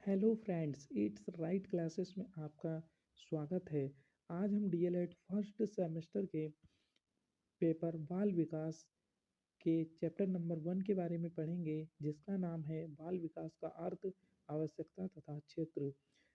Hello friends, it's right classes में आपका स्वागत है। आज हम डीएलएड फर्स्ट सेमेस्टर के पेपर बाल विकास के चैप्टर नंबर 1 के बारे में पढ़ेंगे, जिसका नाम है बाल विकास का अर्थ, आवश्यकता तथा क्षेत्र।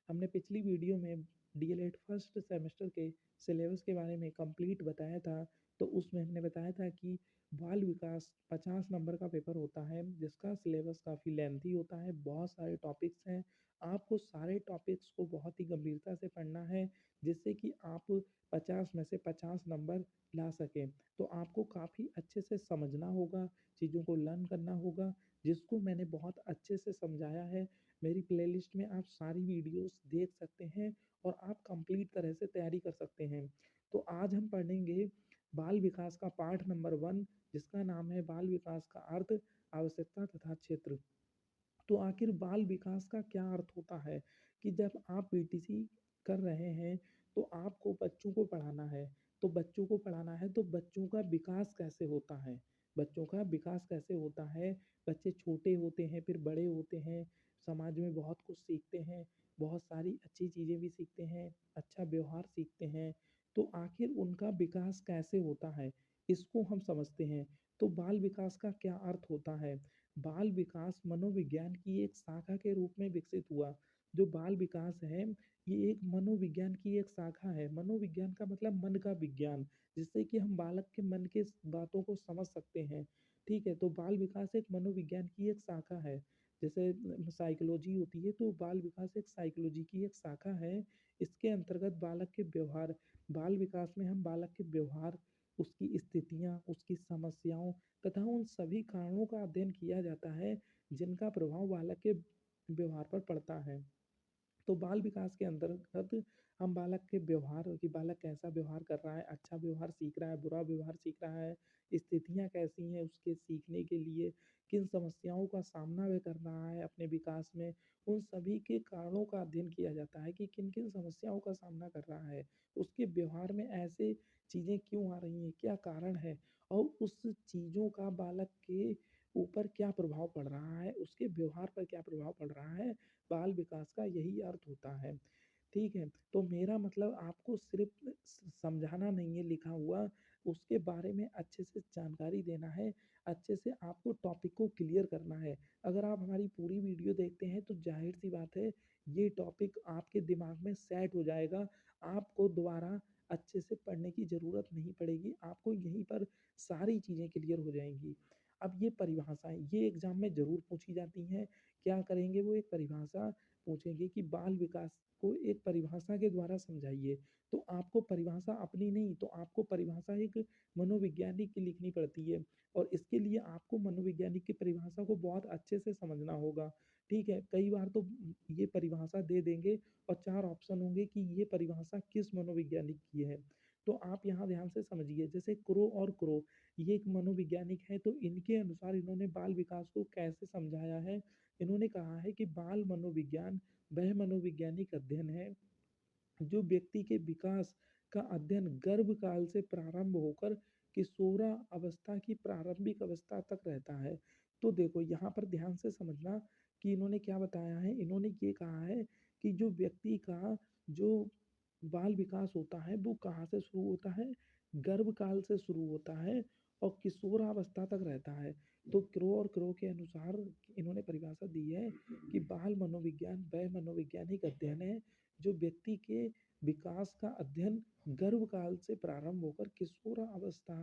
हमने पिछली वीडियो में डीएलएड फर्स्ट सेमेस्टर के सिलेबस के बारे में कंप्लीट बताया था। तो उसमें हमने बताया था कि बाल विकास 50 नंबर का पेपर होता है, जिसका सिलेबस काफ़ी लेंथी होता है, बहुत सारे टॉपिक्स हैं। आपको सारे टॉपिक्स को बहुत ही गंभीरता से पढ़ना है, जिससे कि आप 50 में से 50 नंबर ला सकें। तो आपको काफ़ी अच्छे से समझना होगा, चीज़ों को लर्न करना होगा, जिसको मैंने बहुत अच्छे से समझाया है। मेरी प्लेलिस्ट में आप सारी वीडियोस देख सकते हैं और आप कंप्लीट तरह से तैयारी कर सकते हैं। तो आज हम पढ़ेंगे बाल विकास का पाठ नंबर 1, जिसका नाम है बाल विकास का अर्थ, आवश्यकता तथा क्षेत्र। तो आखिर बाल विकास का क्या अर्थ होता है कि जब आप बीटीसी कर रहे हैं तो आपको बच्चों को पढ़ाना है। तो बच्चों को पढ़ाना है तो बच्चों का विकास कैसे होता है, बच्चों का विकास कैसे होता है। बच्चे छोटे होते हैं, फिर बड़े होते हैं, समाज में बहुत कुछ सीखते हैं, बहुत सारी अच्छी चीज़ें भी सीखते हैं, अच्छा व्यवहार सीखते हैं। तो आखिर उनका विकास कैसे होता है, इसको हम समझते हैं। तो बाल विकास का क्या अर्थ होता है। बाल विकास मनोविज्ञान की एक शाखा के रूप में विकसित हुआ। जो बाल विकास है, ये एक मनोविज्ञान की एक शाखा है। मनोविज्ञान का मतलब मन का विज्ञान, जिससे कि हम बालक के मन के बातों को समझ सकते हैं। ठीक है, तो बाल विकास एक मनोविज्ञान की एक शाखा है। जैसे साइकोलॉजी होती है, तो बाल विकास एक साइकोलॉजी की एक शाखा है। इसके अंतर्गत बालक के व्यवहार, बाल विकास में हम बालक के व्यवहार, उसकी स्थितियाँ, उसकी समस्याओं तथा उन सभी कारणों का अध्ययन किया जाता है, जिनका प्रभाव बालक के व्यवहार पर पड़ता है। तो बाल विकास के अंतर्गत हम बालक के व्यवहार, कि बालक कैसा व्यवहार कर रहा है, अच्छा व्यवहार सीख रहा है, बुरा व्यवहार सीख रहा है, स्थितियाँ कैसी हैं उसके सीखने के लिए, किन समस्याओं का सामना वह कर रहा है अपने विकास में, उन सभी के कारणों का अध्ययन किया जाता है कि किन किन समस्याओं का सामना कर रहा है, उसके व्यवहार में ऐसे चीज़ें क्यों आ रही हैं, क्या कारण है, और उस चीज़ों का बालक के ऊपर क्या प्रभाव पड़ रहा है, उसके व्यवहार पर क्या प्रभाव पड़ रहा है। बाल विकास का यही अर्थ होता है। ठीक है, तो मेरा मतलब आपको सिर्फ समझाना नहीं है लिखा हुआ, उसके बारे में अच्छे से जानकारी देना है, अच्छे से आपको टॉपिक को क्लियर करना है। अगर आप हमारी पूरी वीडियो देखते हैं तो जाहिर सी बात है, ये टॉपिक आपके दिमाग में सेट हो जाएगा। आपको दोबारा अच्छे से पढ़ने की ज़रूरत नहीं पड़ेगी, आपको यहीं पर सारी चीज़ें क्लियर हो जाएंगी। अब ये परिभाषाएं, ये एग्जाम में ज़रूर पूछी जाती हैं। क्या करेंगे, वो एक परिभाषा पूछेंगे कि बाल विकास को एक परिभाषा के द्वारा समझाइए। तो आपको परिभाषा अपनी नहीं, तो आपको परिभाषा एक मनोवैज्ञानिक की लिखनी पड़ती है, और इसके लिए आपको मनोवैज्ञानिक की परिभाषा को बहुत अच्छे से समझना होगा। ठीक है, कई बार तो ये परिभाषा दे देंगे और 4 ऑप्शन होंगे कि ये परिभाषा किस मनोवैज्ञानिक की है। तो आप यहाँ ध्यान से समझिए, जैसे क्रो और क्रो, ये एक मनोवैज्ञानिक है, तो इनके अनुसार इन्होंने बाल विकास को कैसे समझाया है। इन्होंने कहा है कि बाल मनोविज्ञान वह मनोवैज्ञानिक अध्ययन है जो व्यक्ति के विकास का अध्ययन गर्भकाल से प्रारंभ होकर किशोरावस्था की प्रारंभिक अवस्था तक रहता है। तो देखो यहाँ पर ध्यान से समझना कि इन्होंने क्या बताया है। इन्होंने ये कहा है कि जो व्यक्ति का जो बाल विकास होता है वो कहाँ से शुरू होता है, गर्भकाल से शुरू होता है और किशोरावस्था तक रहता है। तो क्रो और क्रो के अनुसार इन्होंने परिभाषा दी है कि बाल मनोविज्ञान वह मनोवैज्ञानिक अध्ययन है जो व्यक्ति के विकास का अध्ययन गर्भकाल से प्रारंभ होकर किशोरावस्था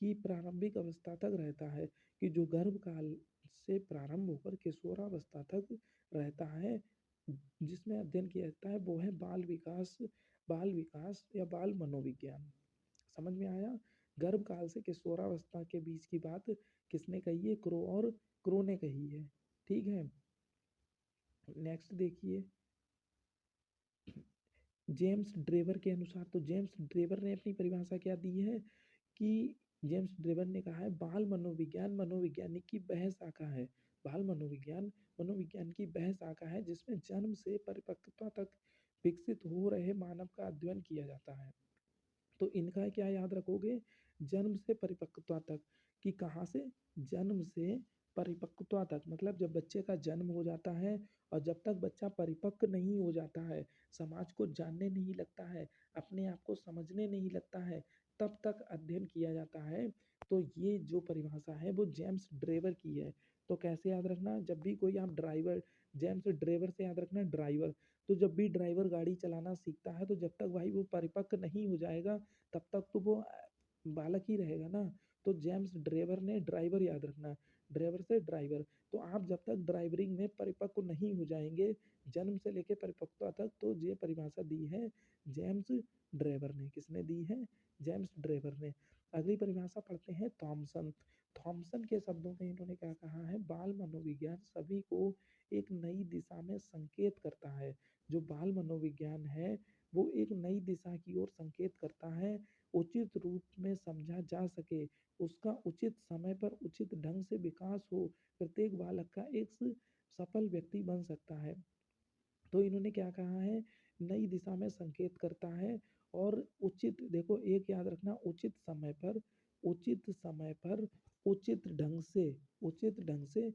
की प्रारंभिक अवस्था तक रहता है। कि जो गर्भकाल से प्रारंभ होकर किशोरावस्था तक रहता है, जिसमें अध्ययन किया जाता है, वो है बाल विकास या बाल मनोविज्ञान। समझ में आया। गर्भकाल से किशोरावस्था के बीच की बात किसने कही है, क्रो और क्रो ने कही है। ठीक है, नेक्स्ट देखिए, जेम्स ड्रेवर के अनुसार। तो जेम्स ड्रेवर ने अपनी परिभाषा क्या दी है कि जेम्स ड्रेवर ने कहा है बाल मनोविज्ञान मनोविज्ञानिक की वह शाखा है। बाल मनोविज्ञान मनोविज्ञान की वह शाखा है जिसमें जन्म से परिपक्वता तक विकसित हो रहे मानव का अध्ययन किया जाता है। तो इनका क्या याद रखोगे, जन्म से परिपक्वता तक, कि कहाँ से, जन्म से परिपक्वता तक, मतलब जब बच्चे का जन्म हो जाता है और जब तक बच्चा परिपक्व नहीं हो जाता है, समाज को जानने नहीं लगता है, अपने आप को समझने नहीं लगता है, तब तक अध्ययन किया जाता है। तो ये जो परिभाषा है वो जेम्स ड्रेवर की है। तो कैसे याद रखना, जब भी कोई आप ड्राइवर, जेम्स ड्रेवर से याद रखना ड्राइवर। तो जब भी ड्राइवर गाड़ी चलाना सीखता है तो जब तक भाई वो परिपक्व नहीं हो जाएगा तब तक तो वो बालक ही रहेगा ना। तो जेम्स ड्रेवर ने ड्राइवर याद रखना, ड्राइवर से ड्राइवर। तो आप जब तक ड्राइवरिंग में परिपक्व नहीं हो जाएंगे जन्म से लेकर परिपक्वता तक, तो ये परिभाषा दी है जेम्स ड्रेवर ने। किसने दी है? जेम्स ड्रेवर ने। अगली परिभाषा पढ़ते हैं थॉमसन। थॉमसन के शब्दों में इन्होंने क्या कहा है, बाल मनोविज्ञान सभी को एक नई दिशा में संकेत करता है। जो बाल मनोविज्ञान है वो एक नई दिशा की ओर संकेत करता है, उचित रूप में समझा जा सके, उसका उचित समय पर उचित ढंग से विकास हो, प्रत्येक बालक का एक सफल व्यक्ति बन सकता है। तो इन्होंने क्या कहा है, नई दिशा में संकेत करता है और उचित, देखो एक याद रखना, उचित समय पर उचित ढंग से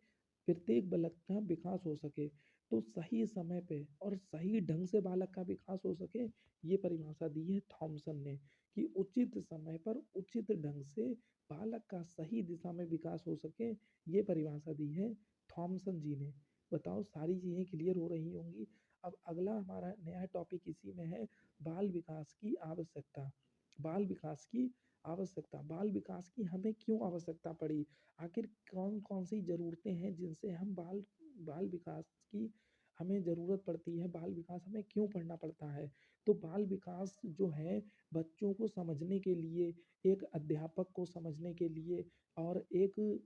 प्रत्येक बालक का विकास हो सके। तो सही समय पे और सही ढंग से बालक का विकास हो सके, ये परिभाषा दी है थॉमसन ने, कि उचित समय पर उचित ढंग से बालक का सही दिशा में विकास हो सके, ये परिभाषा दी है थॉमसन जी ने। बताओ सारी चीजें क्लियर हो रही होंगी। अब अगला हमारा नया टॉपिक इसी में है, बाल विकास की आवश्यकता। बाल विकास की आवश्यकता, बाल विकास की हमें क्यों आवश्यकता पड़ी, आखिर कौन कौन सी ज़रूरतें हैं जिनसे हम बाल बाल विकास की हमें ज़रूरत पड़ती है, बाल विकास हमें क्यों पढ़ना पड़ता है। तो बाल विकास जो है बच्चों को समझने के लिए, एक अध्यापक को समझने के लिए और एक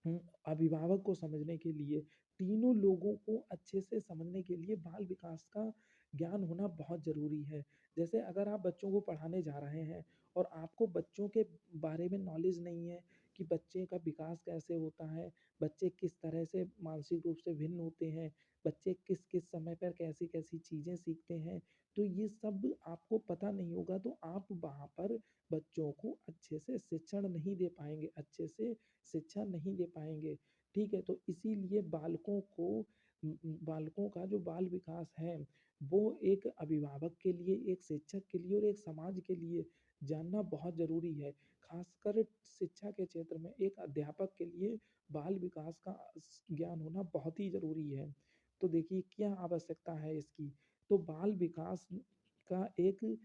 हुँ, अभिभावक को समझने के लिए, तीनों लोगों को अच्छे से समझने के लिए बाल विकास का ज्ञान होना बहुत ज़रूरी है। जैसे अगर आप बच्चों को पढ़ाने जा रहे हैं और आपको बच्चों के बारे में नॉलेज नहीं है कि बच्चे का विकास कैसे होता है, बच्चे किस तरह से मानसिक रूप से भिन्न होते हैं, बच्चे किस-किस समय पर कैसी-कैसी चीज़ें सीखते हैं, तो ये सब आपको पता नहीं होगा तो आप वहाँ पर बच्चों को अच्छे से शिक्षण नहीं दे पाएँगे, अच्छे से शिक्षा नहीं दे पाएँगे। ठीक है? तो इसीलिए बालकों का जो बाल विकास है, वो एक अभिभावक के लिए, एक शिक्षक के लिए और एक समाज के लिए जानना बहुत ज़रूरी है। ख़ासकर शिक्षा के क्षेत्र में एक अध्यापक के लिए बाल विकास का ज्ञान होना बहुत ही ज़रूरी है। तो देखिए क्या आवश्यकता है इसकी? तो बाल विकास का एक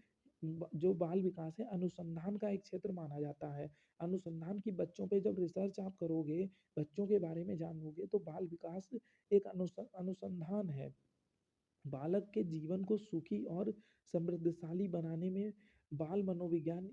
जो बाल विकास है अनुसंधान का एक क्षेत्र माना जाता है। अनुसंधान की बच्चों पे जब रिसर्च आप करोगे, बच्चों के बारे में जानोगे तो बाल विकास एक अनुसंधान है। बालक के जीवन को सुखी और समृद्धशाली बनाने में बाल मनोविज्ञान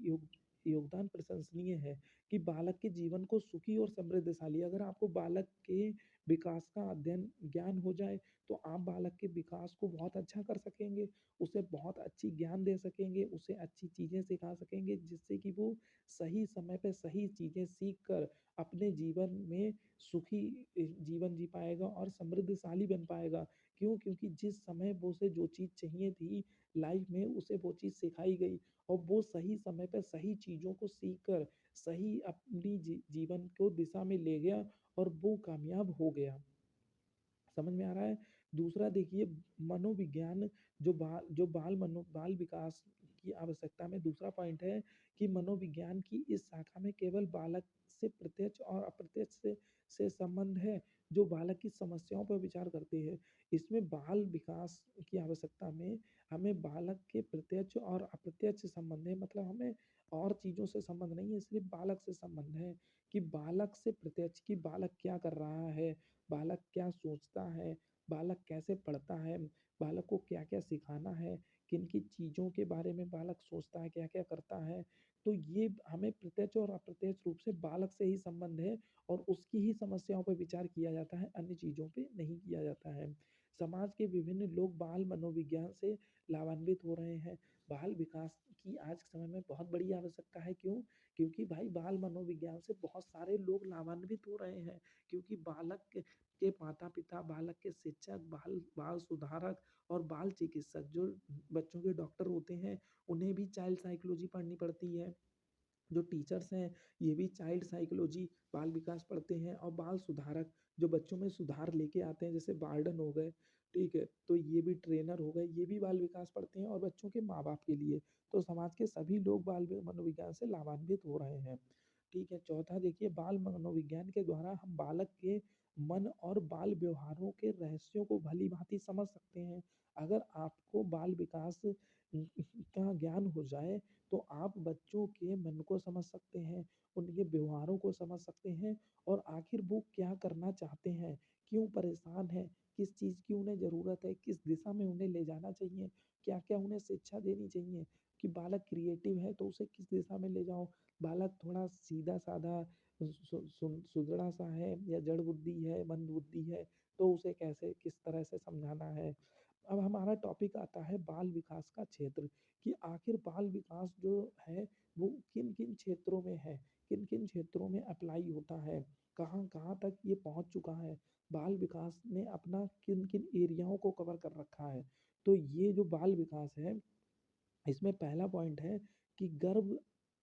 योगदान प्रशंसनीय है। कि बालक के जीवन को सुखी और समृद्धशाली, अगर आपको बालक के विकास का अध्ययन ज्ञान हो जाए तो आप बालक के विकास को बहुत अच्छा कर सकेंगे, उसे बहुत अच्छी ज्ञान दे सकेंगे, उसे अच्छी चीज़ें सिखा सकेंगे जिससे कि वो सही समय पे सही चीज़ें सीख कर अपने जीवन में सुखी जीवन जी पाएगा और समृद्धशाली बन पाएगा। क्यों? क्योंकि जिस समय वो उसे जो चीज़ चाहिए थी लाइफ में, उसे वो चीज़ सिखाई गई और वो सही समय पे सही चीज़ों को सीख कर सही अपनी जीवन को दिशा में ले गया और वो कामयाब हो गया। समझ में आ रहा है? दूसरा देखिए, मनोविज्ञान बाल विकास की आवश्यकता में दूसरा पॉइंट है कि मनोविज्ञान की इस शाखा में केवल बालक से प्रत्यक्ष और अप्रत्यक्ष से संबंध है, जो बालक की समस्याओं पर विचार करते हैं। इसमें बाल विकास की आवश्यकता में हमें बालक के प्रत्यक्ष और अप्रत्यक्ष संबंध है, मतलब हमें और चीज़ों से संबंध नहीं है, सिर्फ बालक से संबंध है। कि बालक से प्रत्यक्ष, कि बालक क्या कर रहा है, बालक क्या सोचता है, बालक कैसे पढ़ता है, बालक को क्या-क्या सिखाना है, किन-किन चीज़ों के बारे में बालक सोचता है, क्या-क्या करता है। तो ये हमें प्रत्यक्ष और अप्रत्यक्ष रूप से बालक से ही संबंध है और उसकी ही समस्याओं पर विचार किया जाता है, अन्य चीज़ों पे नहीं किया जाता है। समाज के विभिन्न लोग बाल मनोविज्ञान से लाभान्वित हो रहे हैं। बाल विकास की आज के समय में बहुत बड़ी आवश्यकता है। क्यों? क्योंकि भाई बाल मनोविज्ञान से बहुत सारे लोग लाभान्वित हो रहे हैं। क्योंकि बालक के माता-पिता, बालक के शिक्षक, बाल बाल सुधारक और बाल चिकित्सक जो बच्चों के डॉक्टर होते हैं, उन्हें भी चाइल्ड साइकोलॉजी पढ़नी पड़ती है। जो टीचर्स हैं ये भी चाइल्ड साइकोलॉजी बाल विकास पढ़ते हैं, और बाल सुधारक जो बच्चों में सुधार लेके आते हैं, जैसे वार्डन हो गए, ठीक है, तो ये भी ट्रेनर हो गए, ये भी बाल विकास पढ़ते हैं और बच्चों के माँ बाप के लिए। तो समाज के सभी लोग मनोविज्ञान से लाभान्वित हो रहे हैं। ठीक है, चौथा देखिए, बाल मनोविज्ञान के द्वारा हम बालक के मन और बाल व्यवहारों के रहस्यों को भली भांति समझ सकते हैं। अगर आपको बाल विकास का ज्ञान हो जाए तो आप बच्चों के मन को समझ सकते हैं, उनके व्यवहारों को समझ सकते हैं, और आखिर वो क्या करना चाहते हैं, क्यों परेशान हैं, किस चीज़ की उन्हें ज़रूरत है, किस दिशा में उन्हें ले जाना चाहिए, क्या-क्या उन्हें शिक्षा देनी चाहिए, कि बालक क्रिएटिव है तो उसे किस दिशा में ले जाओ, बालक थोड़ा सीधा-साधा सुधड़ा-सा है या जड़ बुद्धि है, मंद बुद्धि है, तो उसे कैसे किस तरह से समझाना है। अब हमारा टॉपिक आता है बाल विकास का क्षेत्र, कि आखिर बाल विकास जो है वो किन-किन क्षेत्रों में है, किन-किन क्षेत्रों में अप्लाई होता है, कहाँ-कहाँ तक ये पहुँच चुका है, बाल विकास ने अपना किन-किन एरियाओं को कवर कर रखा है। तो ये जो बाल विकास है, इसमें पहला पॉइंट है कि गर्भ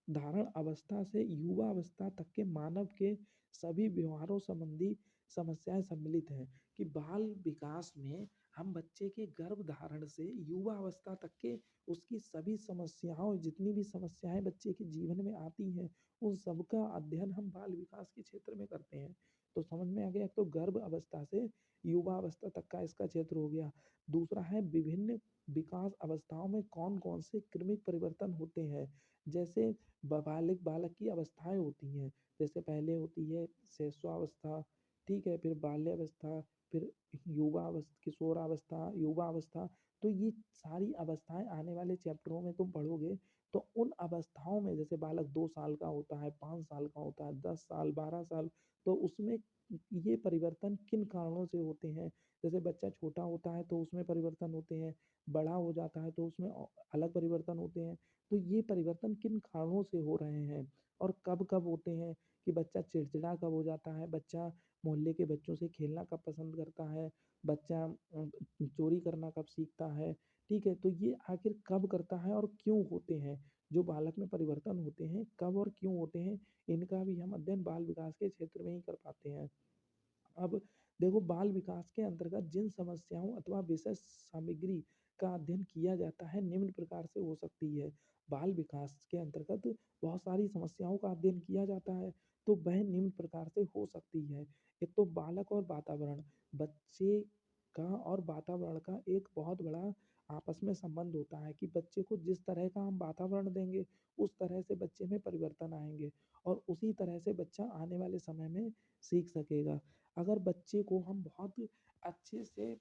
धारण अवस्था से युवा अवस्था तक के मानव के सभी व्यवहारों संबंधी समस्याएं सम्मिलित हैं, कि बाल विकास में हम बच्चे के गर्भ धारण से युवा अवस्था तक के उसकी सभी समस्याओं, जितनी भी समस्याएं बच्चे के जीवन में आती हैं, उन सबका अध्ययन हम बाल विकास के क्षेत्र में करते हैं। तो समझ में आ गया, तो गर्भ अवस्था से युवा अवस्था तक का इसका क्षेत्र हो गया। दूसरा है विभिन्न विकास अवस्थाओं में कौन-कौन से क्रमिक परिवर्तन होते हैं। जैसे बालिग बालक की अवस्थाएँ होती हैं, जैसे पहले होती है शिशुआवस्था, ठीक है, फिर बाल्यावस्था, फिर किशोरावस्था, युवावस्था। तो ये सारी अवस्थाएँ आने वाले चैप्टरों में तुम पढ़ोगे, तो उन अवस्थाओं में जैसे बालक 2 साल का होता है, 5 साल का होता है, 10 साल, 12 साल, तो उसमें ये परिवर्तन किन कारणों से होते हैं। जैसे बच्चा छोटा होता है तो उसमें परिवर्तन होते हैं, बड़ा हो जाता है तो उसमें अलग परिवर्तन होते हैं। तो ये परिवर्तन किन कारणों से हो रहे हैं और कब-कब होते हैं, कि बच्चा चिड़चिड़ा कब हो जाता है, बच्चा मोहल्ले के बच्चों से खेलना कब पसंद करता है, बच्चा चोरी करना कब सीखता है, ठीक है? तो ये आखिर कब करता है और क्यों होते हैं? जो बालक में परिवर्तन होते हैं, कब और क्यों होते हैं, इनका भी हम अध्ययन बाल विकास के क्षेत्र में ही कर पाते हैं। अब देखो, बाल विकास के अंतर्गत जिन समस्याओं अथवा विषय सामग्री का अध्ययन किया जाता है निम्न प्रकार से हो सकती है। बाल विकास के अंतर्गत बहुत सारी समस्याओं का अध्ययन किया जाता है, तो वह निम्न प्रकार से हो सकती है। एक तो बालक और वातावरण, बच्चे का और वातावरण का एक बहुत बड़ा आपस में संबंध होता है, कि बच्चे को जिस तरह का हम वातावरण देंगे उस तरह से बच्चे में परिवर्तन आएंगे, और उसी तरह से बच्चा आने वाले समय में सीख सकेगा। अगर बच्चे को हम बहुत अच्छे से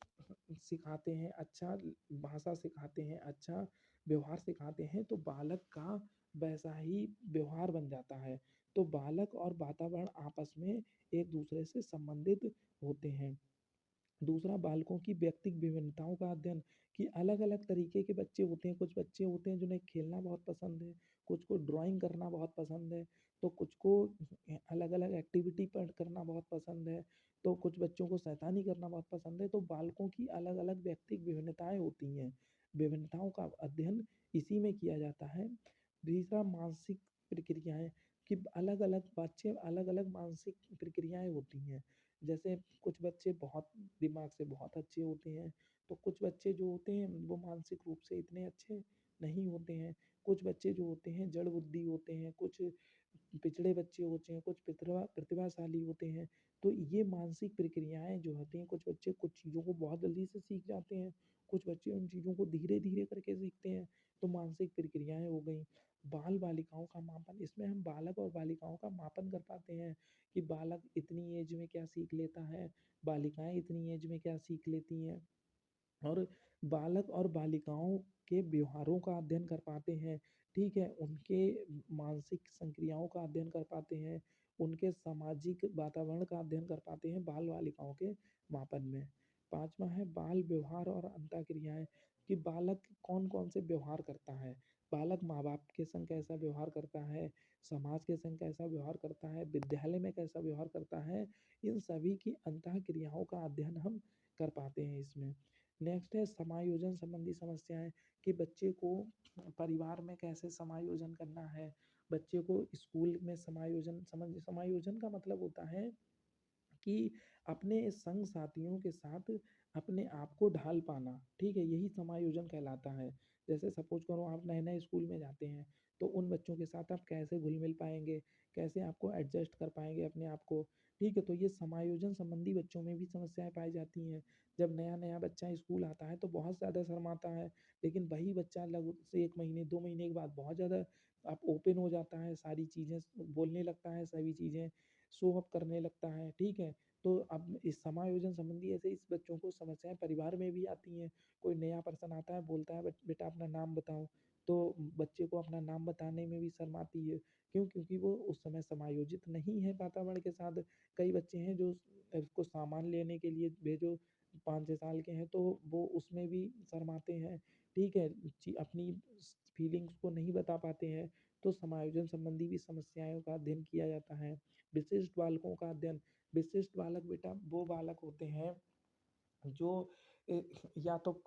सिखाते हैं, अच्छा भाषा सिखाते हैं, अच्छा व्यवहार सिखाते हैं, तो बालक का वैसा ही व्यवहार बन जाता है। तो बालक और वातावरण आपस में एक दूसरे से संबंधित होते हैं। दूसरा, बालकों की व्यक्तिगत विभिन्नताओं का अध्ययन, कि अलग-अलग तरीके के बच्चे होते हैं। कुछ बच्चे होते हैं जिन्हें खेलना बहुत पसंद है, कुछ को ड्राइंग करना बहुत पसंद है, तो कुछ को अलग-अलग एक्टिविटी पर करना बहुत पसंद है, तो कुछ बच्चों को शैतानी करना बहुत पसंद है। तो बालकों की अलग-अलग व्यक्तिगत विभिन्नताएँ होती हैं। विभिन्नताओं का अध्ययन इसी में किया जाता है। तीसरा, मानसिक प्रक्रियाएँ, कि अलग-अलग बच्चे अलग-अलग मानसिक प्रक्रियाएँ होती हैं। जैसे कुछ बच्चे बहुत दिमाग से बहुत अच्छे होते हैं, तो कुछ बच्चे जो होते हैं वो मानसिक रूप से इतने अच्छे नहीं होते हैं। कुछ बच्चे जो होते हैं जड़ बुद्धि होते हैं, कुछ पिछड़े बच्चे होते हैं, कुछ प्रतिभाशाली होते हैं। तो ये मानसिक प्रक्रियाएँ जो होती हैं, कुछ बच्चे कुछ चीज़ों को बहुत जल्दी से सीख जाते हैं, कुछ बच्चे उन चीज़ों को धीरे-धीरे करके सीखते हैं, तो मानसिक प्रक्रियाएँ हो गईं। बाल-बालिकाओं का मापन, इसमें हम बालक और बालिकाओं का मापन कर पाते हैं, कि बालक इतनी एज में क्या सीख लेता है, बालिकाएँ इतनी एज में क्या सीख लेती हैं। और बालक और बालिकाओं के व्यवहारों का अध्ययन कर पाते हैं, ठीक है? उनके मानसिक संक्रियाओं का अध्ययन कर पाते हैं, उनके सामाजिक वातावरण का अध्ययन कर पाते हैं बाल-बालिकाओं के मापन में। 5वां है बाल व्यवहार और अंतःक्रियाएँ, कि बालक कौन-कौन से व्यवहार करता है। बालक माँ-बाप के संग कैसा व्यवहार करता है, समाज के संग कैसा व्यवहार करता है, विद्यालय में कैसा व्यवहार करता है, इन सभी की अंतःक्रियाओं का अध्ययन हम कर पाते हैं इसमें। नेक्स्ट है समायोजन संबंधी समस्याएँ, कि बच्चे को परिवार में कैसे समायोजन करना है, बच्चे को स्कूल में समायोजन का मतलब होता है कि अपने संग साथियों के साथ अपने आप को ढाल पाना, ठीक है? यही समायोजन कहलाता है। जैसे सपोज़ करो आप नए-नए स्कूल में जाते हैं, तो उन बच्चों के साथ आप कैसे घुल-मिल पाएँगे, कैसे आपको एडजस्ट कर पाएँगे अपने आप को, ठीक है? तो ये समायोजन संबंधी बच्चों में भी समस्याएँ पाई जाती हैं। जब नया-नया बच्चा स्कूल आता है तो बहुत ज़्यादा शर्माता है, लेकिन वही बच्चा लग से 1 महीने, 2 महीने के बाद बहुत ज़्यादा आप ओपन हो जाता है, सारी चीज़ें बोलने लगता है, सभी चीज़ें शो ऑफ करने लगता है, ठीक है? तो अब इस समायोजन संबंधी ऐसे इस बच्चों को समस्याएँ परिवार में भी आती हैं। कोई नया पर्सन आता है, बोलता है बेटा अपना नाम बताओ, तो बच्चे को अपना नाम बताने में भी शर्म आती है। क्यों? क्योंकि वो उस समय समायोजित नहीं है वातावरण के साथ। कई बच्चे हैं जो उसको सामान लेने के लिए भेजो, 5-6 साल के हैं, तो वो उसमें भी शर्माते हैं, ठीक है? अपनी फीलिंग्स को नहीं बता पाते हैं, तो समायोजन संबंधी भी समस्याओं का अध्ययन किया जाता है। विशिष्ट बालकों का अध्ययन, विशिष्ट बालक बेटा वो बालक होते हैं जो ए, या तो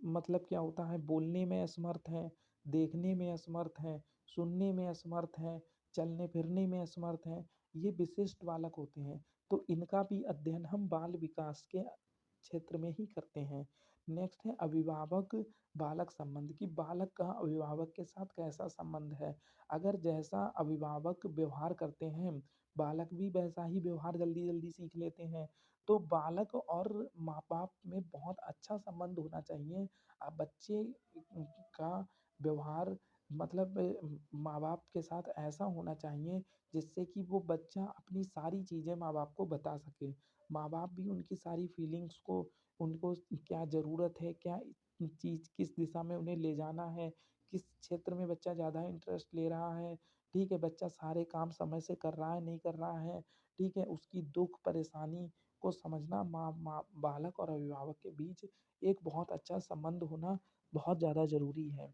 मतलब क्या होता है, बोलने में असमर्थ हैं, देखने में असमर्थ हैं, सुनने में असमर्थ हैं, चलने फिरने में असमर्थ हैं, ये विशिष्ट बालक होते हैं। तो इनका भी अध्ययन हम बाल विकास के क्षेत्र में ही करते हैं। नेक्स्ट है अभिभावक बालक संबंध, कि बालक का अभिभावक के साथ कैसा संबंध है। अगर जैसा अभिभावक व्यवहार करते हैं, बालक भी वैसा ही व्यवहार जल्दी-जल्दी सीख लेते हैं। तो बालक और माँ-बाप में बहुत अच्छा संबंध होना चाहिए। बच्चे का व्यवहार मतलब माँ-बाप के साथ ऐसा होना चाहिए जिससे कि वो बच्चा अपनी सारी चीज़ें माँ-बाप को बता सके। माँ-बाप भी उनकी सारी फीलिंग्स को, उनको क्या ज़रूरत है, क्या चीज़ किस दिशा में उन्हें ले जाना है, किस क्षेत्र में बच्चा ज़्यादा इंटरेस्ट ले रहा है, ठीक है? बच्चा सारे काम समय से कर रहा है, नहीं कर रहा है, ठीक है? उसकी दुःख, परेशानी को समझना माँ बालक और अभिभावक के बीच एक बहुत अच्छा संबंध होना बहुत ज़्यादा ज़रूरी है।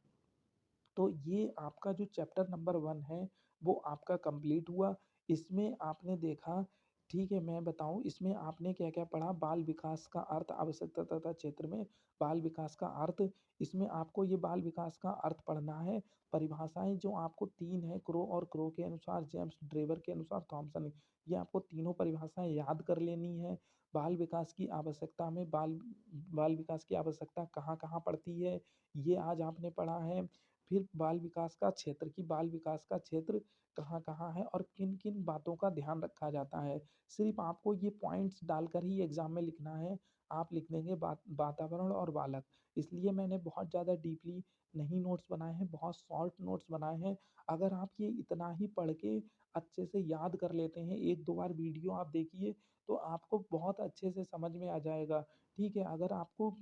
तो ये आपका जो चैप्टर नंबर 1 है, वो आपका कंप्लीट हुआ। इसमें आपने देखा, ठीक है, मैं बताऊँ इसमें आपने क्या-क्या पढ़ा? बाल विकास का अर्थ, आवश्यकता तथा क्षेत्र में बाल विकास का अर्थ, इसमें आपको ये बाल विकास का अर्थ पढ़ना है। परिभाषाएँ जो आपको 3 हैं, क्रो और क्रो के अनुसार, जेम्स ड्रेवर के अनुसार, थॉमसन, ये आपको तीनों परिभाषाएँ याद कर लेनी है। बाल विकास की आवश्यकता में बाल विकास की आवश्यकता कहाँ-कहाँ पड़ती है, ये आज आपने पढ़ा है। फिर बाल विकास का क्षेत्र, कि बाल विकास का क्षेत्र कहाँ-कहाँ है और किन-किन बातों का ध्यान रखा जाता है। सिर्फ़ आपको ये पॉइंट्स डालकर ही एग्ज़ाम में लिखना है। आप लिख देंगे वातावरण और बालक। इसलिए मैंने बहुत ज़्यादा डीपली नहीं नोट्स बनाए हैं, बहुत शॉर्ट नोट्स बनाए हैं। अगर आप ये इतना ही पढ़ के अच्छे से याद कर लेते हैं, 1-2 बार वीडियो आप देखिए, तो आपको बहुत अच्छे से समझ में आ जाएगा, ठीक है? अगर आपको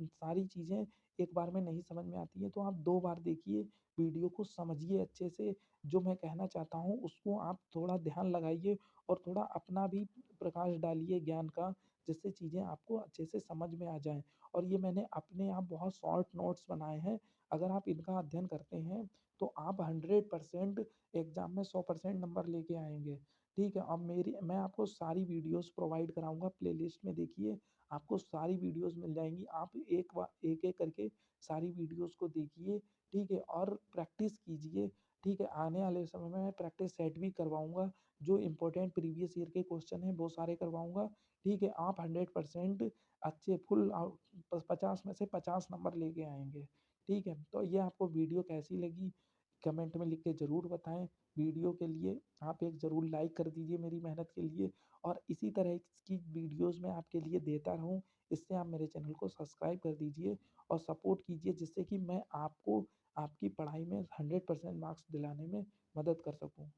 सारी चीज़ें एक बार में नहीं समझ में आती है, तो आप 2 बार देखिए, वीडियो को समझिए अच्छे से, जो मैं कहना चाहता हूँ उसको आप थोड़ा ध्यान लगाइए और थोड़ा अपना भी प्रकाश डालिए ज्ञान का, जिससे चीज़ें आपको अच्छे से समझ में आ जाएँ। और ये मैंने अपने आप बहुत शॉर्ट नोट्स बनाए हैं, अगर आप इनका अध्ययन करते हैं, तो आप 100% एग्ज़ाम में 100% नंबर लेके आएँगे, ठीक है? अब मैं आपको सारी वीडियोज़ प्रोवाइड कराऊँगा, प्लेलिस्ट में देखिए, आपको सारी वीडियोज़ मिल जाएँगी। आप एक-एक करके सारी वीडियोज़ को देखिए, ठीक है? और प्रैक्टिस कीजिए, ठीक है? आने वाले समय में मैं प्रैक्टिस सेट भी करवाऊँगा, जो इम्पोर्टेंट प्रीवियस ईयर के क्वेश्चन हैं, वो सारे करवाऊँगा, ठीक है? आप 100% अच्छे फुल 50 में से 50 नंबर लेके आएँगे, ठीक है? तो ये आपको वीडियो कैसी लगी, कमेंट में लिख के ज़रूर बताएँ। वीडियो के लिए आप एक ज़रूर लाइक कर दीजिए मेरी मेहनत के लिए, और इसी तरह की वीडियोज़ मैं आपके लिए देता रहूँ, इससे आप मेरे चैनल को सब्सक्राइब कर दीजिए और सपोर्ट कीजिए, जिससे कि मैं आपको आपकी पढ़ाई में 100% मार्क्स दिलाने में मदद कर सकूँ।